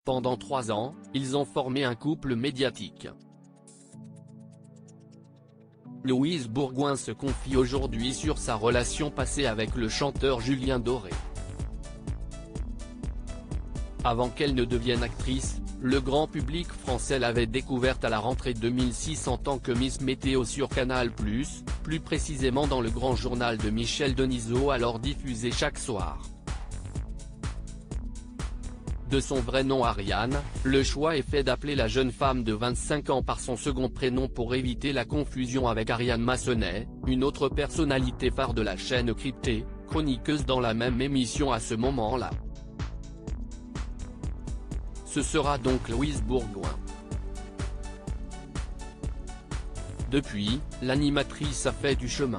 Pendant 3 ans, ils ont formé un couple médiatique. Louise Bourgoin se confie aujourd'hui sur sa relation passée avec le chanteur Julien Doré. Avant qu'elle ne devienne actrice, le grand public français l'avait découverte à la rentrée 2006 en tant que Miss Météo sur Canal+, plus précisément dans le grand journal de Michel Denisot alors diffusé chaque soir. De son vrai nom Ariane, le choix est fait d'appeler la jeune femme de 25 ans par son second prénom pour éviter la confusion avec Ariane Massonnet, une autre personnalité phare de la chaîne cryptée, chroniqueuse dans la même émission à ce moment-là. Ce sera donc Louise Bourgoin. Depuis, l'animatrice a fait du chemin.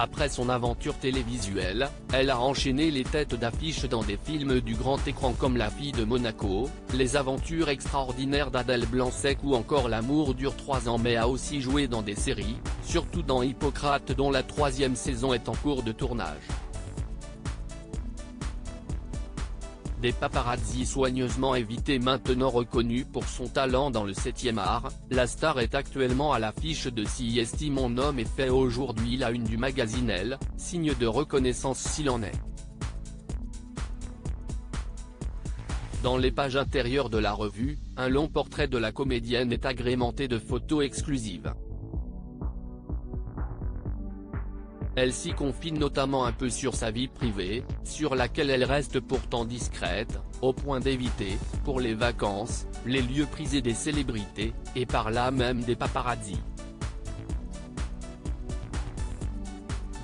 Après son aventure télévisuelle, elle a enchaîné les têtes d'affiche dans des films du grand écran comme La fille de Monaco, Les aventures extraordinaires d'Adèle Blanc-Sec ou encore L'amour dure 3 ans, mais a aussi joué dans des séries, surtout dans Hippocrate dont la 3e saison est en cours de tournage. Des paparazzis soigneusement évités. Maintenant reconnue pour son talent dans le 7e art, la star est actuellement à l'affiche de CIST. Mon homme est fait aujourd'hui la une du magazine Elle, signe de reconnaissance s'il en est. Dans les pages intérieures de la revue, un long portrait de la comédienne est agrémenté de photos exclusives. Elle s'y confie notamment un peu sur sa vie privée, sur laquelle elle reste pourtant discrète, au point d'éviter, pour les vacances, les lieux prisés des célébrités, et par là même des paparazzis.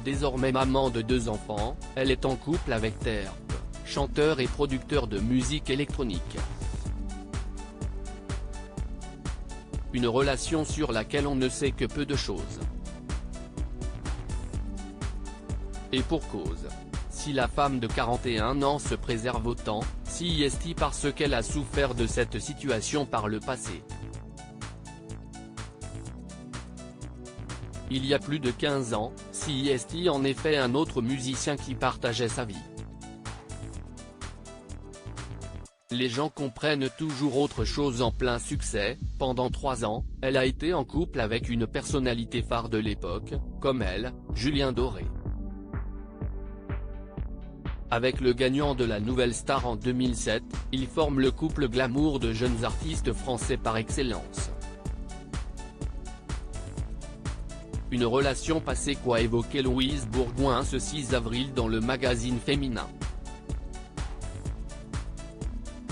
Désormais maman de 2 enfants, elle est en couple avec Terp, chanteur et producteur de musique électronique. Une relation sur laquelle on ne sait que peu de choses. Et pour cause. Si la femme de 41 ans se préserve autant, CIST parce qu'elle a souffert de cette situation par le passé. Il y a plus de 15 ans, CIST en effet un autre musicien qui partageait sa vie. Les gens comprennent toujours autre chose. En plein succès, pendant 3 ans, elle a été en couple avec une personnalité phare de l'époque, comme elle, Julien Doré. Avec le gagnant de la Nouvelle Star en 2007, ils forment le couple glamour de jeunes artistes français par excellence. Une relation passée qu'a évoqué Louise Bourgoin ce 6 avril dans le magazine féminin.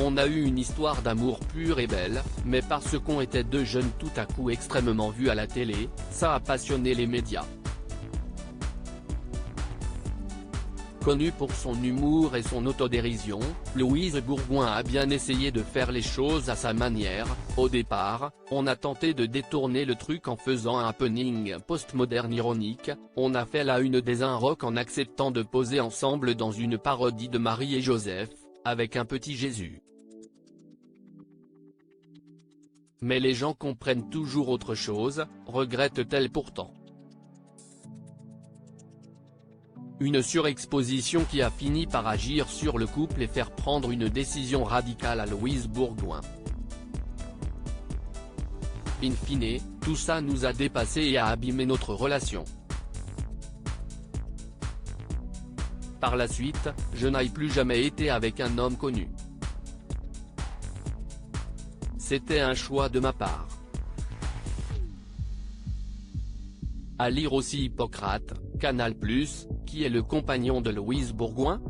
On a eu une histoire d'amour pure et belle, mais parce qu'on était 2 jeunes tout à coup extrêmement vus à la télé, ça a passionné les médias. Connue pour son humour et son autodérision, Louise Bourgoin a bien essayé de faire les choses à sa manière. Au départ, on a tenté de détourner le truc en faisant un happening postmoderne ironique, on a fait la une des Un Rock en acceptant de poser ensemble dans une parodie de Marie et Joseph, avec un petit Jésus. Mais les gens comprennent toujours autre chose, regrette-t-elle pourtant. Une surexposition qui a fini par agir sur le couple et faire prendre une décision radicale à Louise Bourgoin. In fine, tout ça nous a dépassé et a abîmé notre relation. Par la suite, je n'ai plus jamais été avec un homme connu. C'était un choix de ma part. À lire aussi Hippocrate, Canal+, qui est le compagnon de Louise Bourgoin ?